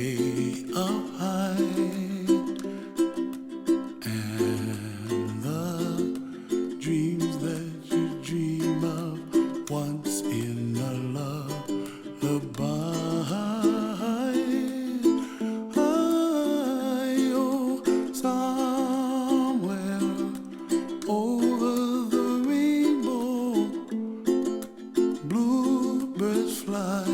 way up high, and the dreams that you dream of once in a lullaby. Oh, somewhere over the rainbow, bluebirds fly.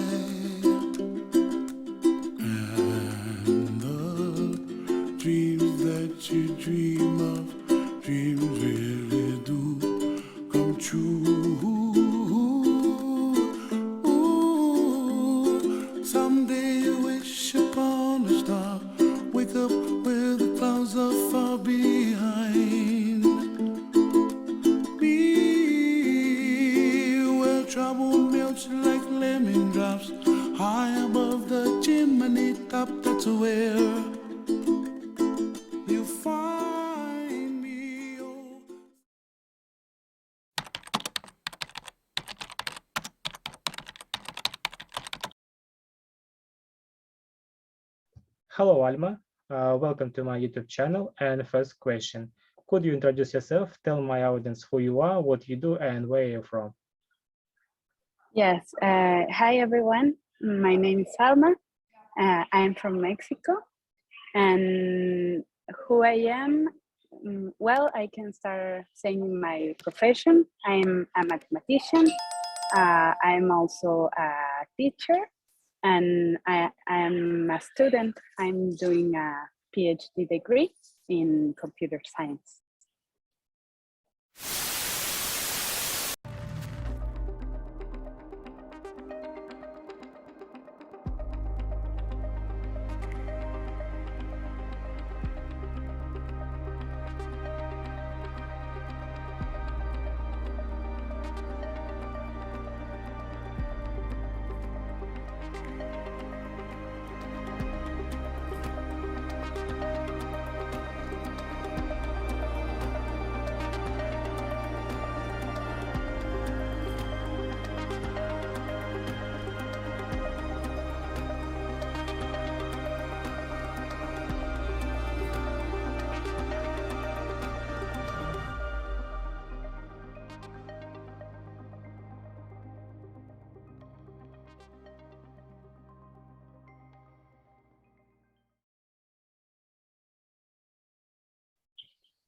Dreams that you dream of, dreams really do come true. Ooh, someday you wish upon a star, wake up where the clouds are far behind. Be where trouble melts like lemon drops, high above the chimney top. That's where you find me. Oh. Hello, Alma. Welcome to my YouTube channel. And first question, could you introduce yourself? Tell my audience who you are, what you do, and where you're from. Yes. Hi, everyone. My name is Alma. I'm from Mexico. And who I am, well, I can start saying my profession. I'm a mathematician. I'm also a teacher, and I'm a student. I'm doing a PhD degree in computer science.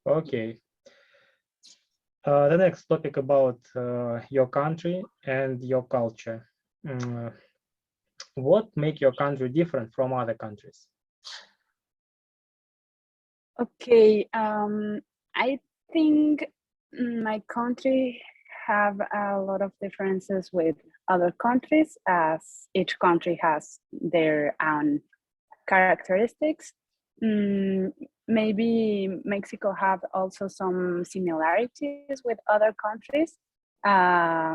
Okay. The next topic about your country and your culture. What make your country different from other countries? Okay, I think my country have a lot of differences with other countries, as each country has their own characteristics. Maybe Mexico have also some similarities with other countries,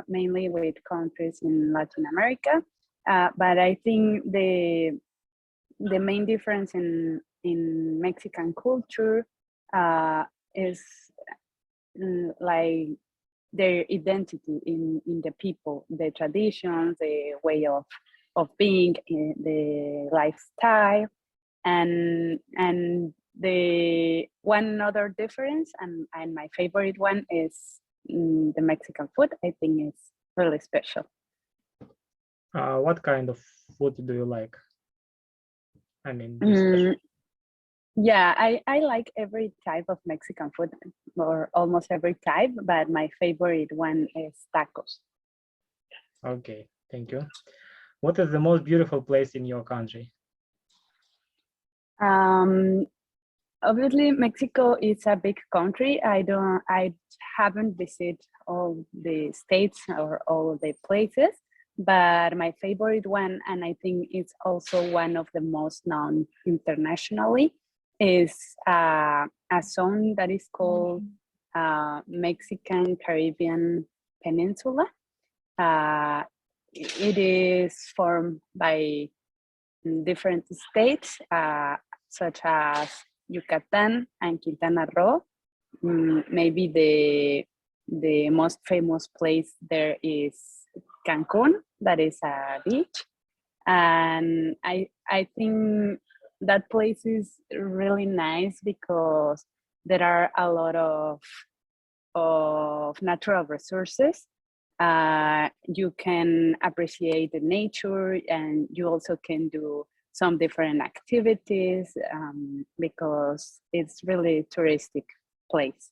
mainly with countries in Latin America. But I think the main difference in Mexican culture is like their identity in the people, the traditions, the way of being, the lifestyle, and the one other difference, and my favorite one is the Mexican food. I think it's really special. What kind of food do you like? I mean, yeah, I like every type of Mexican food, or almost every type, but my favorite one is tacos. Okay, thank you. What is the most beautiful place in your country? Obviously, Mexico is a big country. I haven't visited all the states or all the places, but my favorite one, and I think it's also one of the most known internationally, is a zone that is called Mexican Caribbean Peninsula. It is formed by different states, such as Yucatan and Quintana Roo. Maybe the most famous place there is Cancun, that is a beach. And I I think that place is really nice because there are a lot of natural resources. You can appreciate the nature, and you also can do some different activities because it's really touristic place.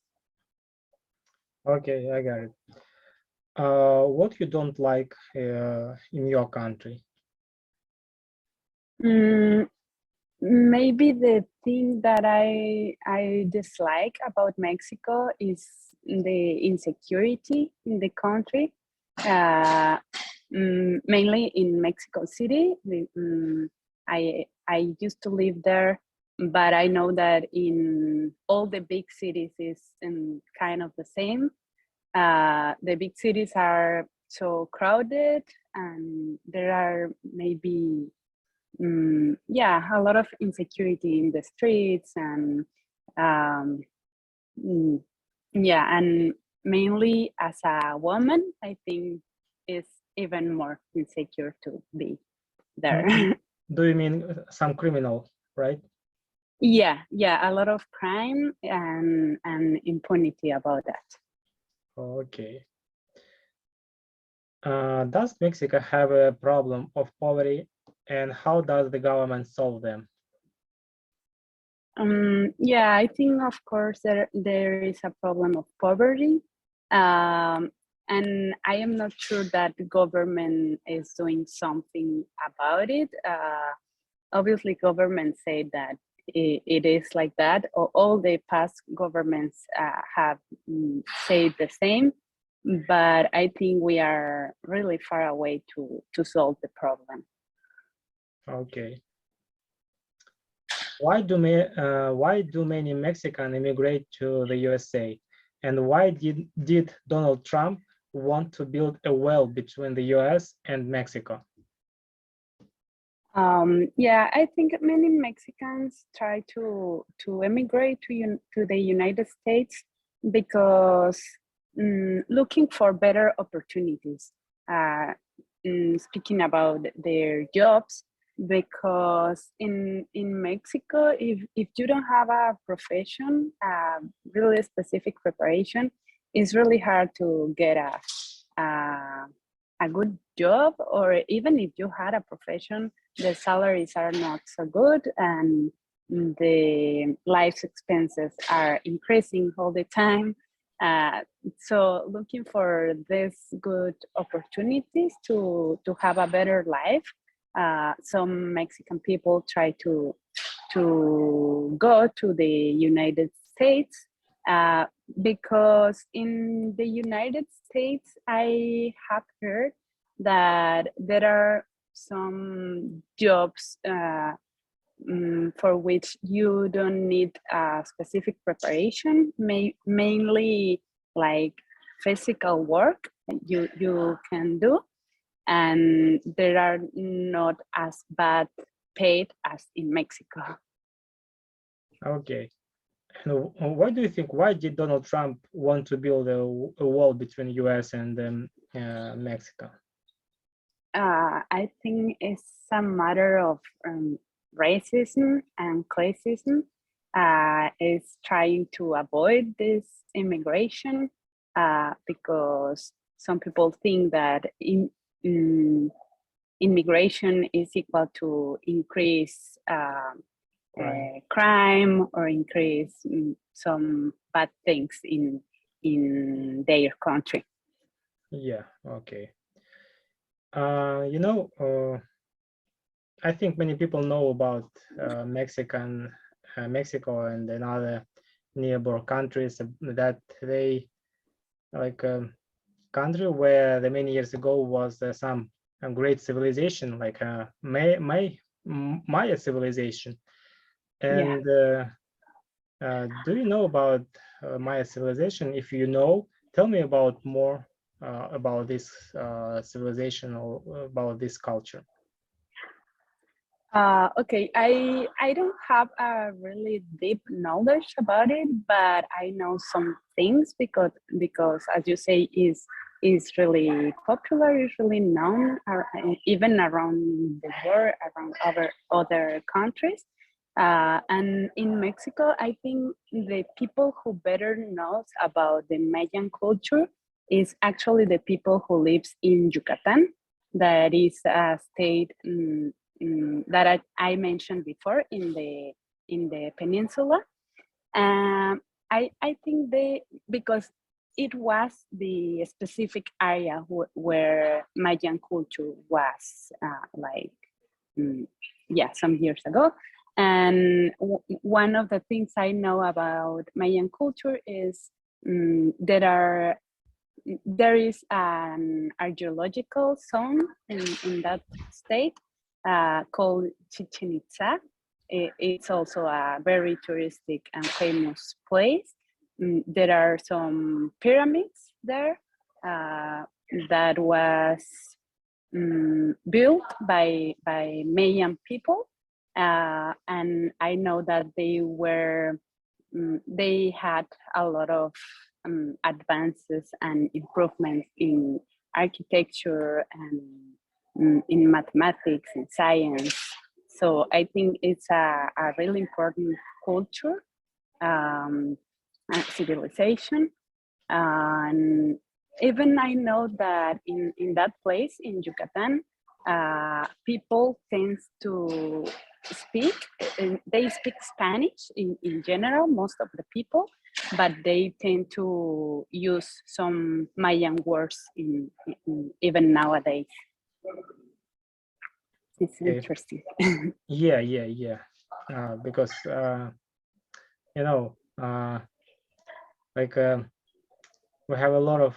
Okay, I got it. What you don't like in your country? Mm, Maybe the thing that I dislike about Mexico is the insecurity in the country, uh, mainly in Mexico City. I used to live there, but I know that in all the big cities is kind of the same. The big cities are so crowded, and there are maybe yeah, a lot of insecurity in the streets, and um, mm, yeah, and mainly as a woman, I think it's even more insecure to be there. Mm, do you mean some criminal, right? Yeah, a lot of crime and impunity about that. Okay. Does Mexico have a problem of poverty, and how does the government solve them? Yeah, I think of course there is a problem of poverty, and I am not sure that the government is doing something about it. Obviously, governments say that it is like that. All the past governments have said the same, but I think we are really far away to solve the problem. Okay. Why do many Mexicans immigrate to the USA? And why did Donald Trump want to build a wall between the US and Mexico? Yeah, I think many Mexicans try to emigrate to the United States because looking for better opportunities. Uh, Speaking about their jobs, because in Mexico, if you don't have a profession, really specific preparation, it's really hard to get a good job, or even if you had a profession, the salaries are not so good, and the life expenses are increasing all the time. So looking for these good opportunities to have a better life, some Mexican people try to go to the United States, because in the United States, I have heard that there are some jobs for which you don't need a specific preparation, mainly like physical work you can do, and they are not as bad paid as in Mexico. Okay. And why do you think, why did Donald Trump want to build a wall between US and Mexico? I think it's a matter of racism and classism. Is trying to avoid this immigration because some people think that immigration is equal to increase Right. crime or increase some bad things in their country. Yeah, okay. I think many people know about Mexico and another neighbor countries, that they like a country where the many years ago was some great civilization, like Maya civilization. Yeah. And do you know about Maya civilization? If you know, tell me about more about this civilization or about this culture. Okay, I don't have a really deep knowledge about it, but I know some things because as you say, is is really popular, is really known, even around the world, around other countries. And in Mexico, I think the people who better knows about the Mayan culture is actually the people who lives in Yucatan. That is a state that I mentioned before in the peninsula. I think because it was the specific area where Mayan culture was some years ago. And one of the things I know about Mayan culture is there is an archaeological zone in that state called Chichen Itza. It's also a very touristic and famous place. There are some pyramids there that was built by Mayan people. And I know that they had a lot of advances and improvements in architecture and in mathematics and science. So I think it's a really important culture and civilization. And even I know that in that place in Yucatan, people tend to they speak Spanish in general, most of the people, but they tend to use some Mayan words even nowadays. It's Okay. interesting. Yeah. Because you know, like we have a lot of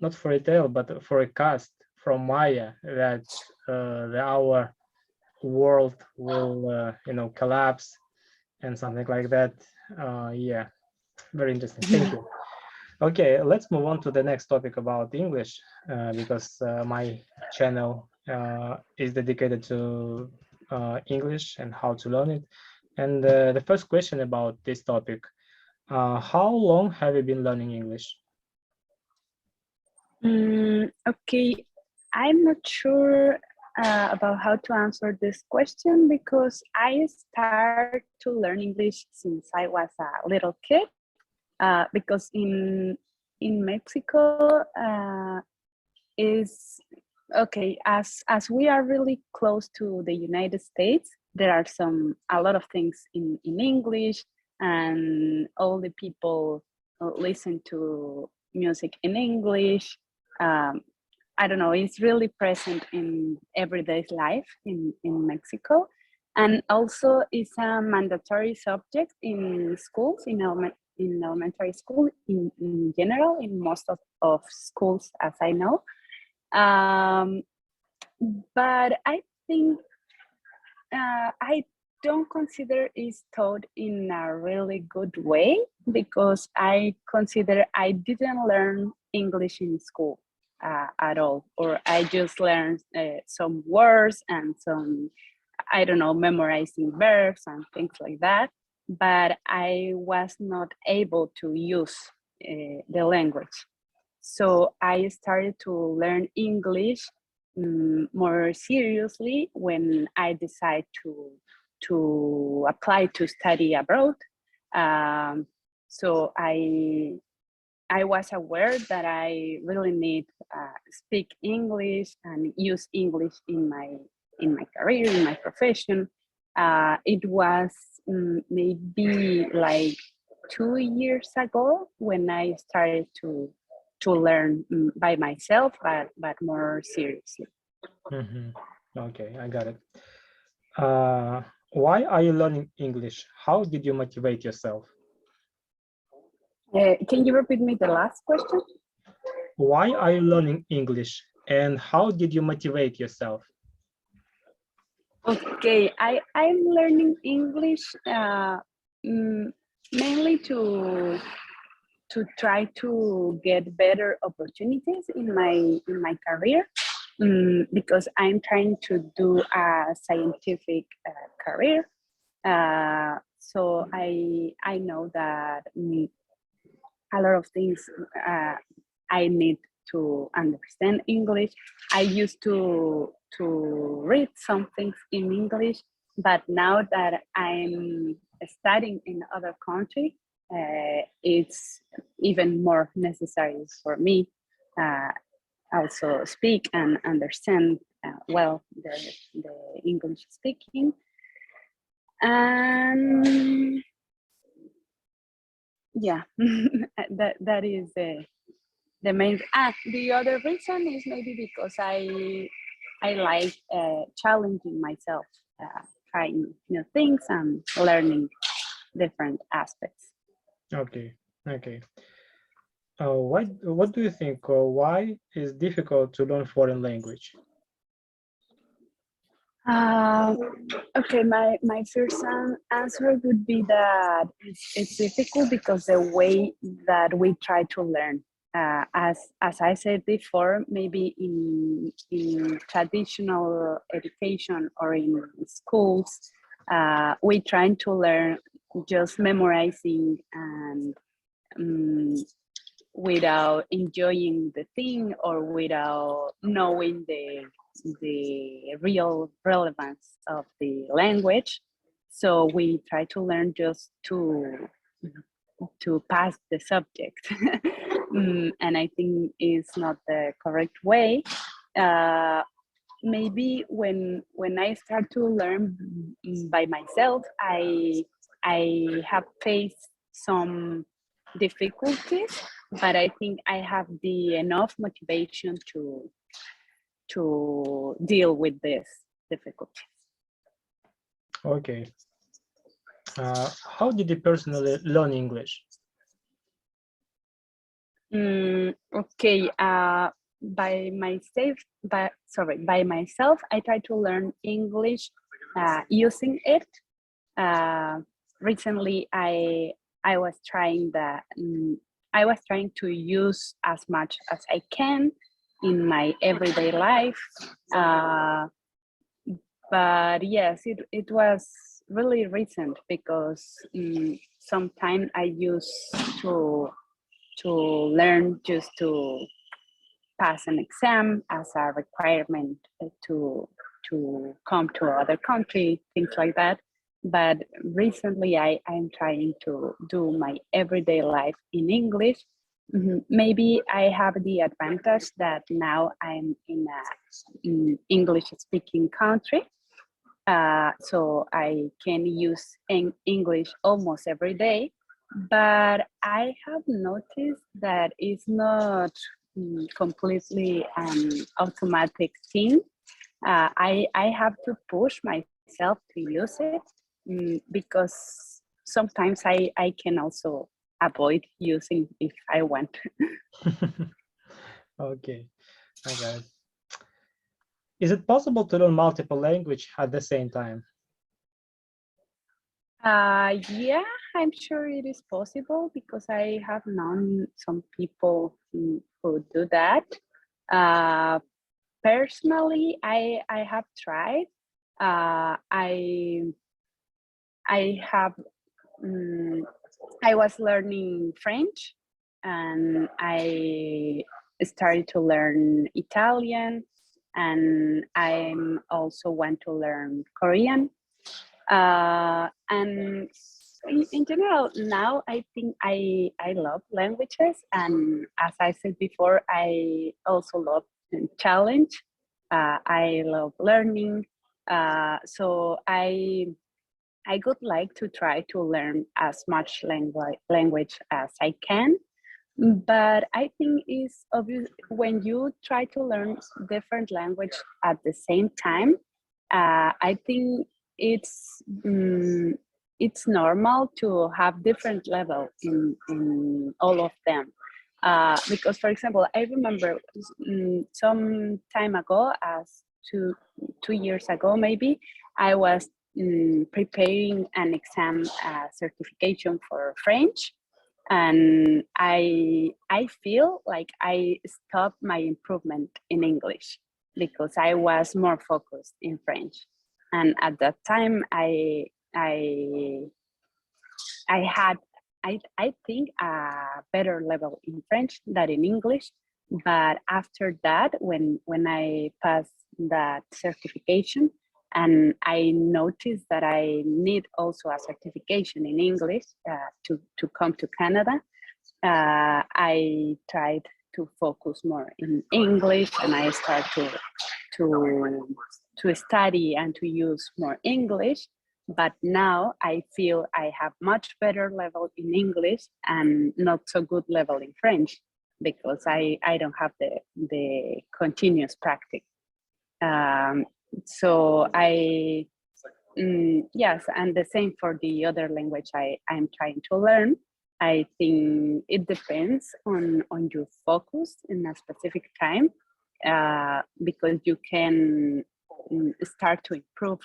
not fairy tale, but for a cast from Maya that our world will collapse and something like that. Yeah, very interesting. Thank you. Okay, let's move on to the next topic about English, because my channel is dedicated to English and how to learn it. And the first question about this topic, how long have you been learning English? Okay, I'm not sure about how to answer this question because I started to learn English since I was a little kid. Because in Mexico is okay, as we are really close to the United States, there are a lot of things in English, and all the people listen to music in English. I don't know, it's really present in everyday life in Mexico. And also it's a mandatory subject in schools, in elementary school, in general, in most of schools, as I know. But I think I don't consider it's taught in a really good way, because I consider I didn't learn English in school at all, or I just learned some words and some, I don't know, memorizing verbs and things like that, but I was not able to use the language. So I started to learn English more seriously when I decided to apply to study abroad. So I was aware that I really need speak English and use English in my career, in my profession. It was maybe like 2 years ago when I started to learn by myself, but more seriously. Okay, I got it. Why are you learning English? How did you motivate yourself? Can you repeat me the last question? Why are you learning English, and how did you motivate yourself? Okay, I'm learning English mainly to try to get better opportunities in my career. because I'm trying to do a scientific career. So I know that a lot of things I need to understand English. I used to read some things in English, but now that I'm studying in other country, it's even more necessary for me also speak and understand well the English speaking. And yeah, that is the main. The other reason is maybe because I like challenging myself, trying new things and learning different aspects. Okay, okay. What do you think? Why is difficult to learn foreign language? Okay, my first answer would be that it's difficult because the way that we try to learn, as I said before, maybe in traditional education or in schools, we trying to learn just memorizing and without enjoying the thing or without knowing the real relevance of the language. So we try to learn just to pass the subject. And I think it's not the correct way. Maybe when I start to learn by myself, I have faced some difficulties, but I think I have the enough motivation to deal with this difficulty. Okay. How did you personally learn English? Okay. By myself, I try to learn English using it. Recently, I was trying to use as much as I can in my everyday life. But yes, it was really recent because sometimes I used to learn just to pass an exam as a requirement to come to other country, things like that. But recently I'm trying to do my everyday life in English. Maybe I have the advantage that now I'm in an English speaking country. So I can use English almost every day, but I have noticed that it's not completely an automatic thing. I have to push myself to use it because sometimes I can also avoid using if I want. Okay, I got it. Is it possible to learn multiple language at the same time? Yeah, I'm sure it is possible because I have known some people who do that. Personally, I have tried. I have I was learning French, and I started to learn Italian, and I also want to learn Korean. And in general, now I think I love languages, and as I said before, I also love challenge. I love learning, so I would like to try to learn as much language as I can. But I think it's obvious when you try to learn different language at the same time. I think it's normal to have different level in all of them. Because, for example, I remember some time ago, as two years ago maybe, I was preparing an exam certification for French, and I feel like I stopped my improvement in English because I was more focused in French. And at that time, I had, I think, a better level in French than in English. But after that, when I passed that certification, and I noticed that I need also a certification in English to come to Canada, I tried to focus more in English, and I started to study and to use more English. But now I feel I have much better level in English and not so good level in French, because I don't have the continuous practice. So yes, and the same for the other language I'm trying to learn. I think it depends on your focus in a specific time, because you can start to improve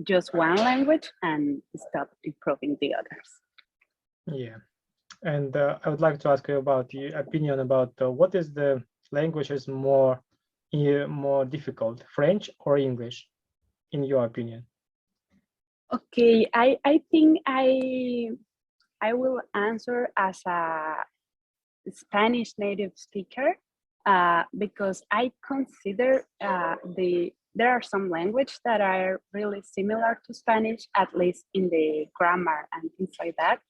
just one language and stop improving the others. Yeah, and I would like to ask you about your opinion about what is the language is more difficult, French or English, in your opinion? Okay, I think I will answer as a Spanish native speaker, because I consider there are some languages that are really similar to Spanish, at least in the grammar and things like that.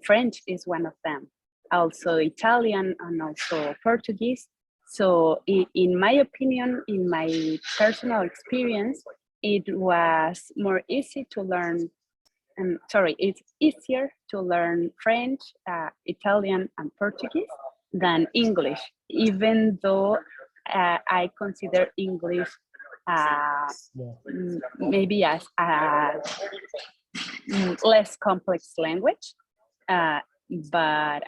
French is one of them. Also Italian and also Portuguese. So in my opinion, in my personal experience, it was more easy to learn. It's easier to learn French, Italian, and Portuguese than English, even though I consider English maybe as a less complex language. But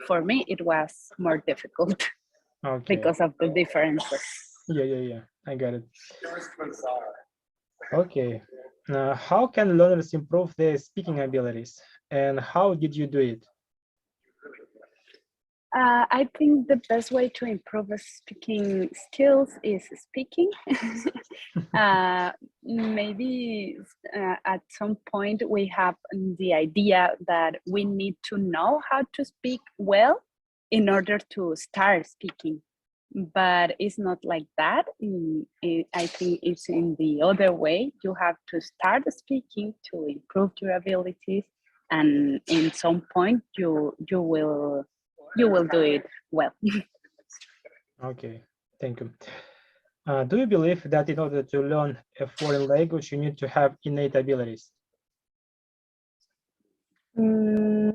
for me, it was more difficult because of the differences. Yeah, I got it. Okay. How can learners improve their speaking abilities, and how did you do it? I think the best way to improve speaking skills is speaking. Maybe at some point we have the idea that we need to know how to speak well in order to start speaking. But it's not like that. I think it's in the other way. You have to start speaking to improve your abilities, and in some point you will do it well. Okay, thank you. Do you believe that in order to learn a foreign language, you need to have innate abilities? I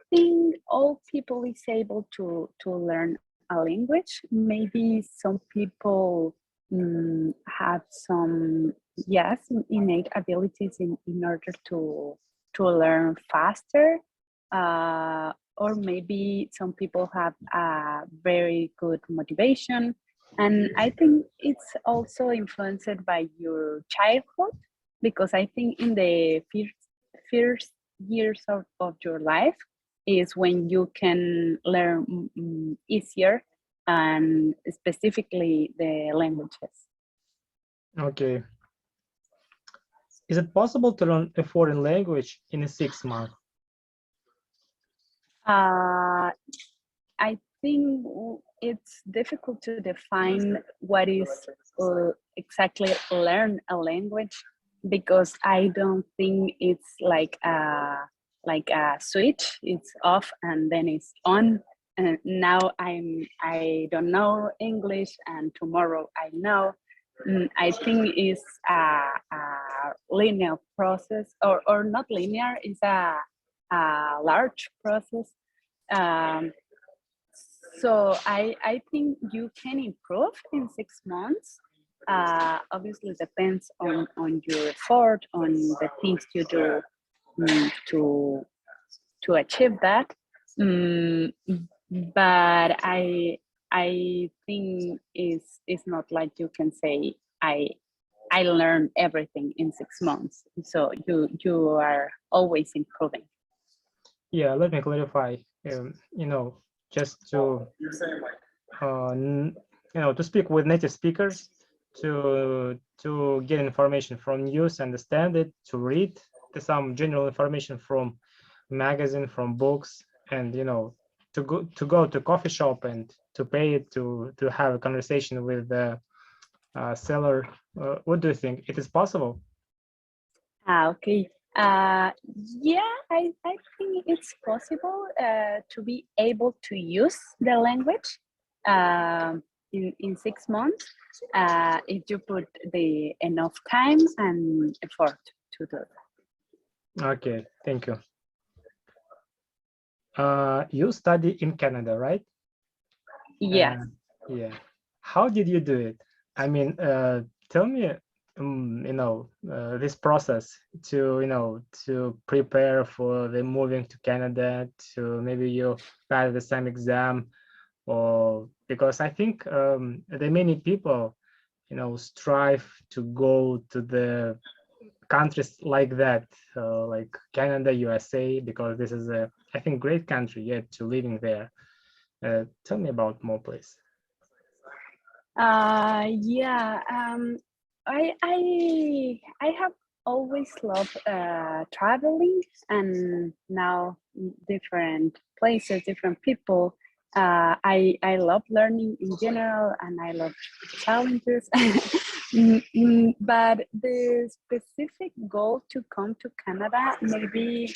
think all people is able to learn a language. Maybe some people have some, yes, innate abilities in order to learn faster. Or maybe some people have a very good motivation. And I think it's also influenced by your childhood, because I think in the first years of your life is when you can learn easier, and specifically the languages. Okay. Is it possible to learn a foreign language in 6 months? I think it's difficult to define what is exactly learn a language, because I don't think it's like a switch. It's off and then it's on. And now I don't know English, and tomorrow I know. I think it's a linear process, or not linear. It's a large process. So I think you can improve in 6 months. Obviously depends on your effort, on the things you do to achieve that. But I think it's not like you can say I learned everything in 6 months. So you are always improving. Yeah, let me clarify. Just to to speak with native speakers, to get information from news, understand it, to read some general information from magazine, from books, and to go to coffee shop and to pay it, to have a conversation with the seller. What do you think? It is possible? Okay. Yeah, I think it's possible to be able to use the language in 6 months if you put the enough time and effort to do that. Okay, thank you. You study in Canada, right? Yeah. Yeah. How did you do it? I mean, tell me, this process to prepare for the moving to Canada, to maybe you pass the same exam, or because I think there many people, strive to go to the countries like that, like Canada, USA, because this is a, I think, great country yet to living there. Tell me about more, please. Yeah. I have always loved traveling, and now different places, different people. I love learning in general, and I love challenges. But the specific goal to come to Canada, maybe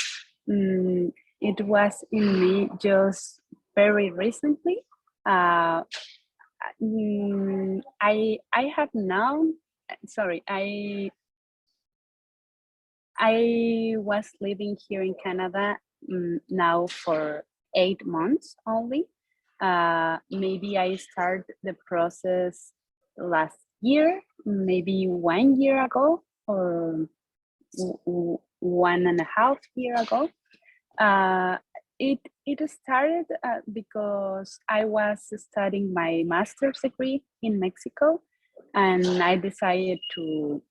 it was in me just very recently. I have now, sorry, I was living here in Canada now for 8 months only. Maybe I started the process last year, maybe 1 year ago, or 1.5 years ago. It started because I was studying my master's degree in Mexico, and I decided to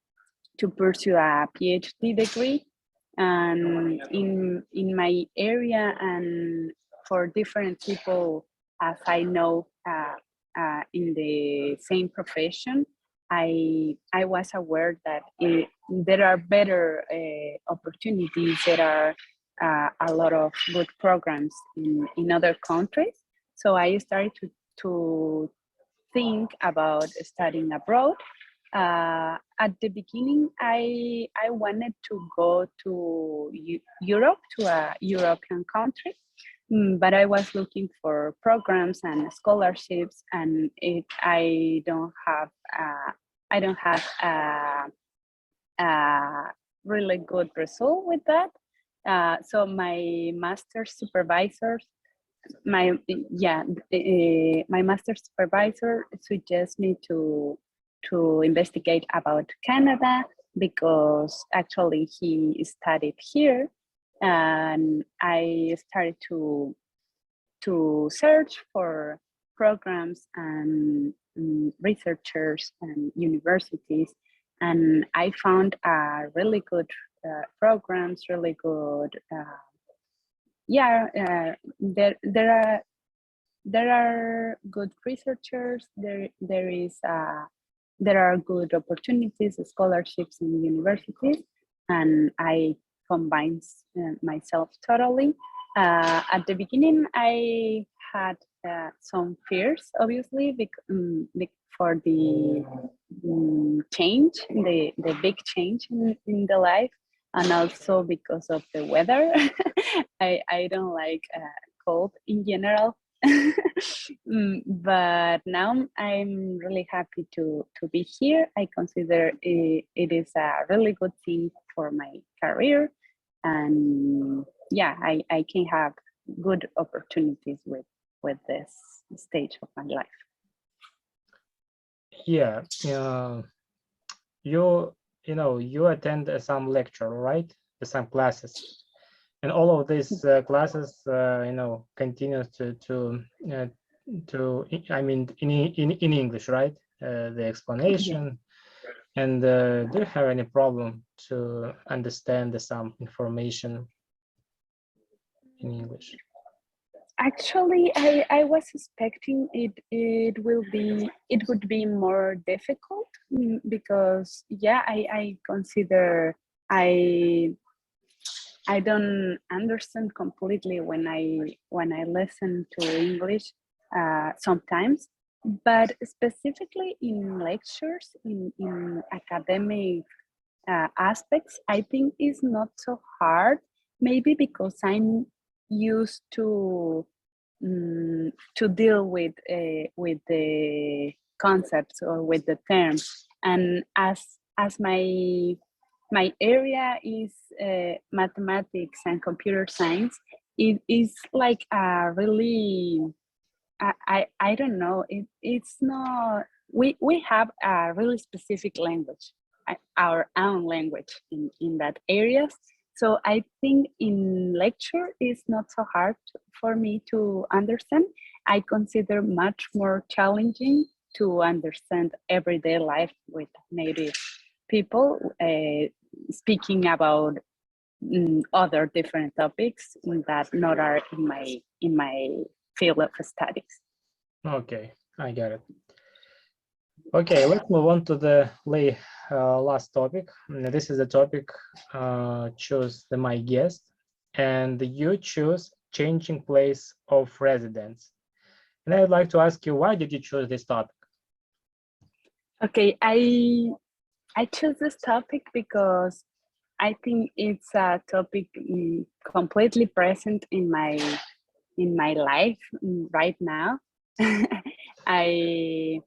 pursue a PhD degree, and in my area, and for different people as I know in the same profession. I was aware that there are better opportunities. There are a lot of good programs in other countries. So I started to think about studying abroad. At the beginning, I wanted to go to Europe, to a European country, but I was looking for programs and scholarships, and I don't have a really good result with that. So my master's supervisor, my master's supervisor suggests me to investigate about Canada, because actually he studied here, and I started to search for programs and researchers and universities, and I found really good programs, really good. There are good researchers. There are good opportunities, scholarships in universities, and I combine myself totally. At the beginning, I had some fears, obviously, for the change, the big change in the life, and also because of the weather. I don't like cold in general. But now I'm really happy to be here. I consider it is a really good thing for my career, and yeah, I can have good opportunities with this stage of my life. Yeah, you attend some lecture, right? Some classes, and all of these classes, continue to I mean in English, right? The explanation. Yeah. And do you have any problem to understand some information in English? Actually, I was expecting it would be more difficult, because yeah, I consider I don't understand completely when I listen to English sometimes, but specifically in lectures, in academic aspects, I think is not so hard. Maybe because I'm used to deal with the concepts or with the terms, and as my area is mathematics and computer science, it is like a really I don't know, it's not, we have a really specific language, our own language in that areas. So I think in lecture is not so hard for me to understand. I consider much more challenging to understand everyday life with native people, speaking about other different topics that not are in my field of studies. Okay, I get it. Okay, let's move on to the last topic. This is the topic choose my guest, and you choose changing place of residence. And I would like to ask you, why did you choose this topic? Okay, I chose this topic because I think it's a topic completely present in my life right now. I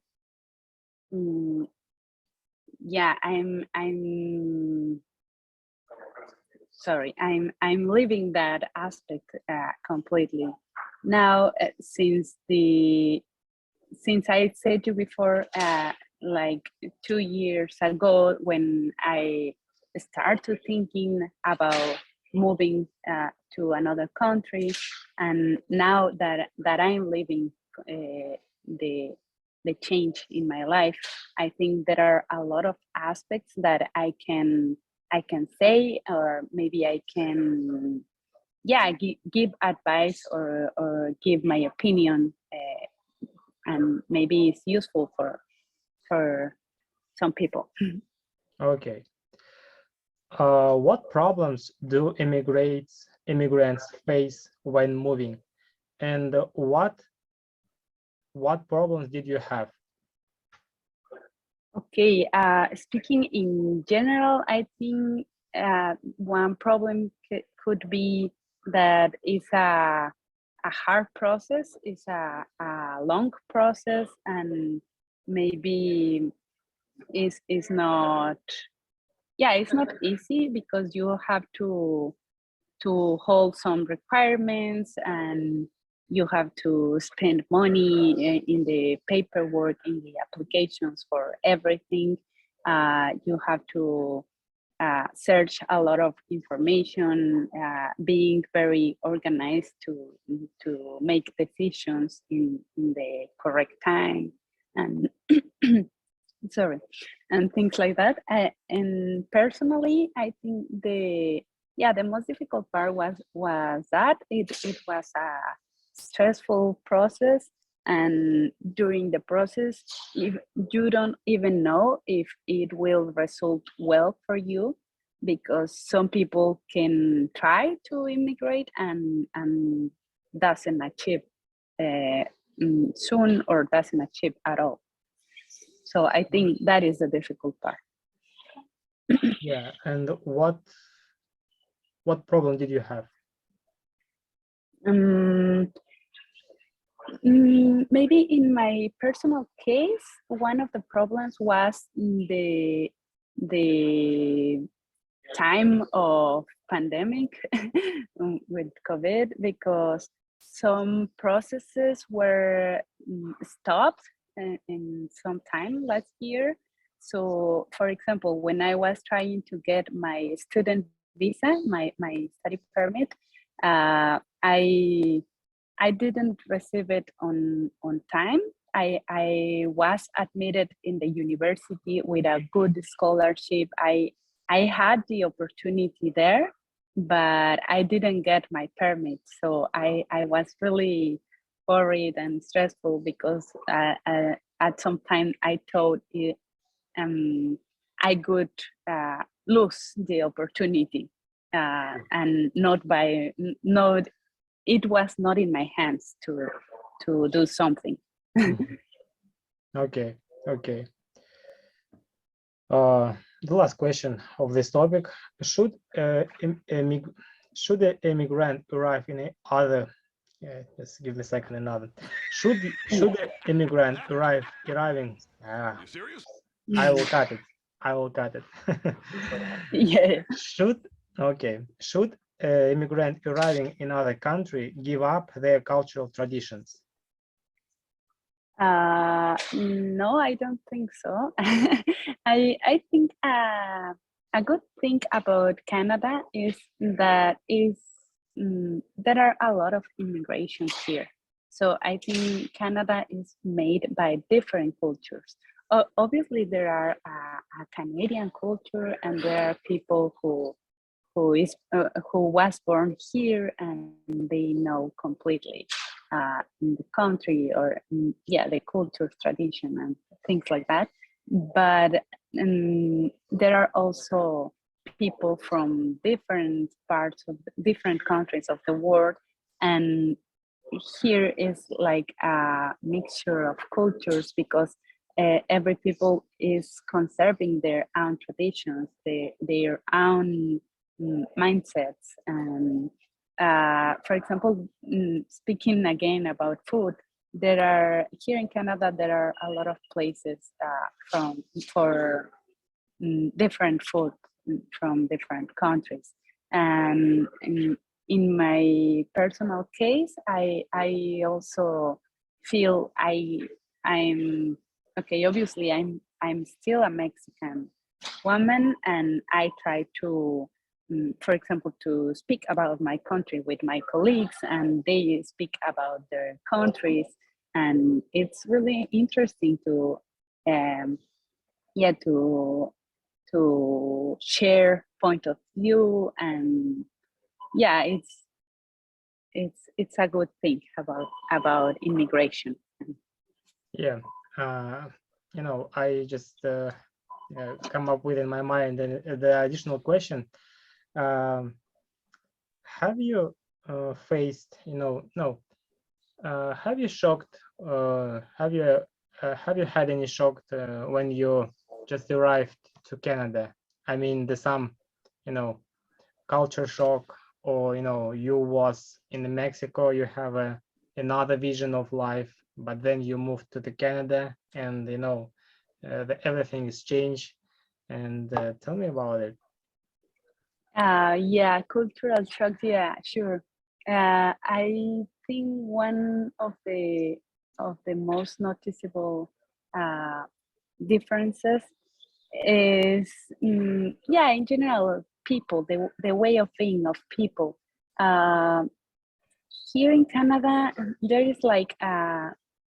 yeah, I'm sorry, I'm living that aspect completely now, since I said you before, like 2 years ago, when I started thinking about moving to another country, and now that I'm living the change in my life, I think there are a lot of aspects that I can say, or maybe I can give advice, or give my opinion, and maybe it's useful for some people. Okay. What problems do immigrants face when moving, and what problems did you have? Okay, speaking in general, I think one problem could be that it's a hard process, it's a long process, and maybe is not, it's not easy, because you have to hold some requirements, and you have to spend money in the paperwork, in the applications for everything. You have to search a lot of information, being very organized to make decisions in the correct time, and sorry, and things like that. And personally, I think the most difficult part was that it was a stressful process, and during the process, if you don't even know if it will result well for you, because some people can try to immigrate and doesn't achieve soon, or doesn't achieve at all. So I think that is the difficult part. Yeah, and what problem did you have? Maybe in my personal case, one of the problems was the time of pandemic with COVID, because some processes were stopped in some time last year. So, for example, when I was trying to get my student visa, my study permit, I didn't receive it on time. I was admitted in the university with a good scholarship. I had the opportunity there, but I didn't get my permit. So I was really worried and stressful because at some time I thought I could lose the opportunity, and it was not in my hands to do something. Okay, okay. The last question of this topic: should should an immigrant arrive in a other? Just give me a second. Another. Should an immigrant arriving? Are you serious? I will cut it. I will cut it. Yeah. Should immigrant arriving in other country give up their cultural traditions? No, I don't think so. I think a good thing about Canada is that there are a lot of immigration here. So I think Canada is made by different cultures. Obviously, there are a Canadian culture, and there are people who was born here and they know completely in the country, or the culture, tradition, and things like that. But there are also people from different parts of different countries of the world, and here is like a mixture of cultures, because every people is conserving their own traditions, their own mindsets. And for example, speaking again about food, there are here in Canada, there are a lot of places for different food from different countries. And in my personal case, I also feel I'm okay. Obviously, I'm still a Mexican woman, and I try to, for example, to speak about my country with my colleagues, and they speak about their countries, and it's really interesting to, to share point of view. And it's a good thing about immigration. Yeah, I just come up with in my mind the additional question. Have you faced, have you shocked, have you had any shock when you just arrived to Canada? I mean, the some, culture shock, or you was in Mexico, you have another vision of life, but then you moved to the Canada, and everything is changed. And tell me about it. Cultural shocks. Yeah, sure. I think one of the most noticeable differences is in general, people, the way of being of people. Here in Canada, there is like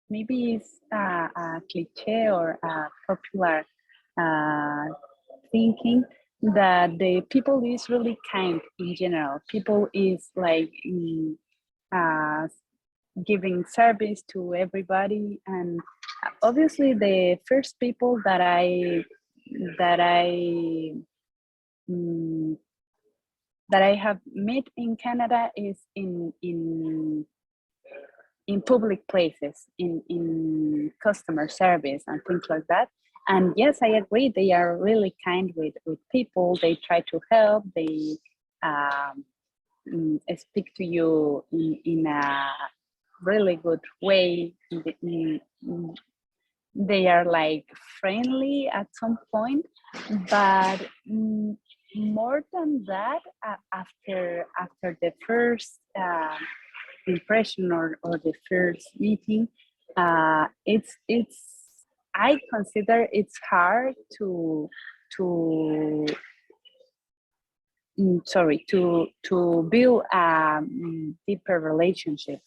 maybe it's a cliche or a popular thinking that the people is really kind in general. People is like uh, giving service to everybody, and obviously the first people that I have met in Canada is in public places, in customer service and things like that. And yes, I agree, they are really kind with people. They try to help. They speak to you in a really good way. They are like friendly at some point, but more than that, after the first impression or the first meeting, it's I consider it's hard to build a deeper relationship,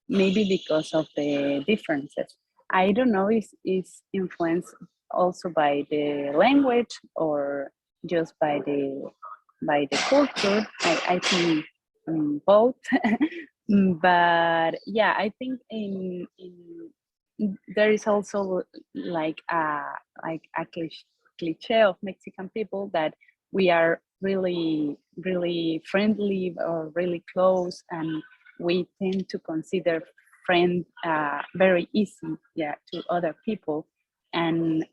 maybe because of the differences. I don't know if it's influenced also by the language, or just by by the culture. I think both. But yeah, I think there is also like a cliche of Mexican people that we are really friendly or really close, and we tend to consider friend very easy, yeah, to other people. And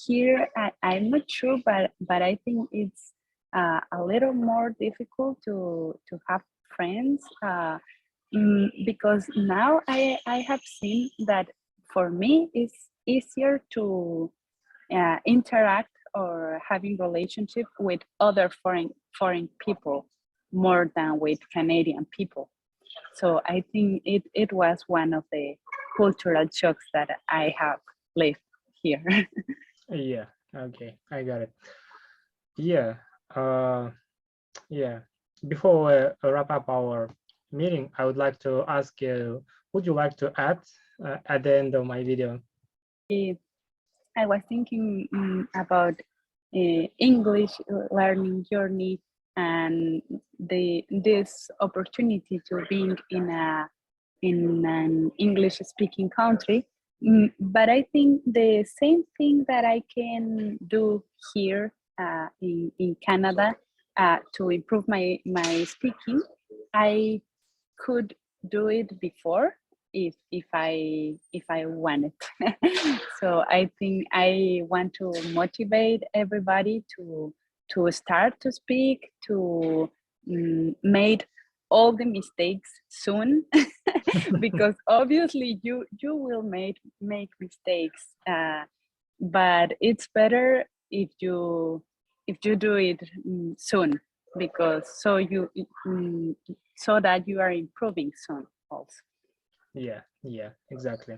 here I'm not sure, but I think it's a little more difficult to have friends, because now I have seen that for me it's easier to interact or having relationship with other foreign people more than with Canadian people. So I think it was one of the cultural shocks that I have lived here. Yeah, okay, I got it. Yeah, yeah. Before we wrap up our meeting, I would like to ask you, would you like to add at the end of my video? I was thinking about English learning journey and this opportunity to being in an English speaking country. But I think the same thing that I can do here in Canada to improve my speaking, I could do it before if I wanted. So I think I want to motivate everybody to start to speak, to make all the mistakes soon, because obviously you will make mistakes, but it's better if you do it soon, because so that you are improving soon also. Yeah, exactly.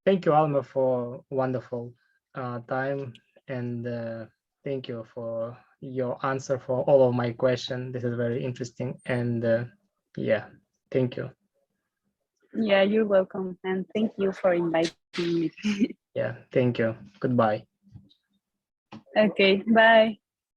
Thank you, Alma, for wonderful time, and thank you for your answer for all of my questions. This is very interesting, and yeah, thank you. Yeah, you're welcome, and thank you for inviting me. Yeah, thank you. Goodbye. Okay, bye.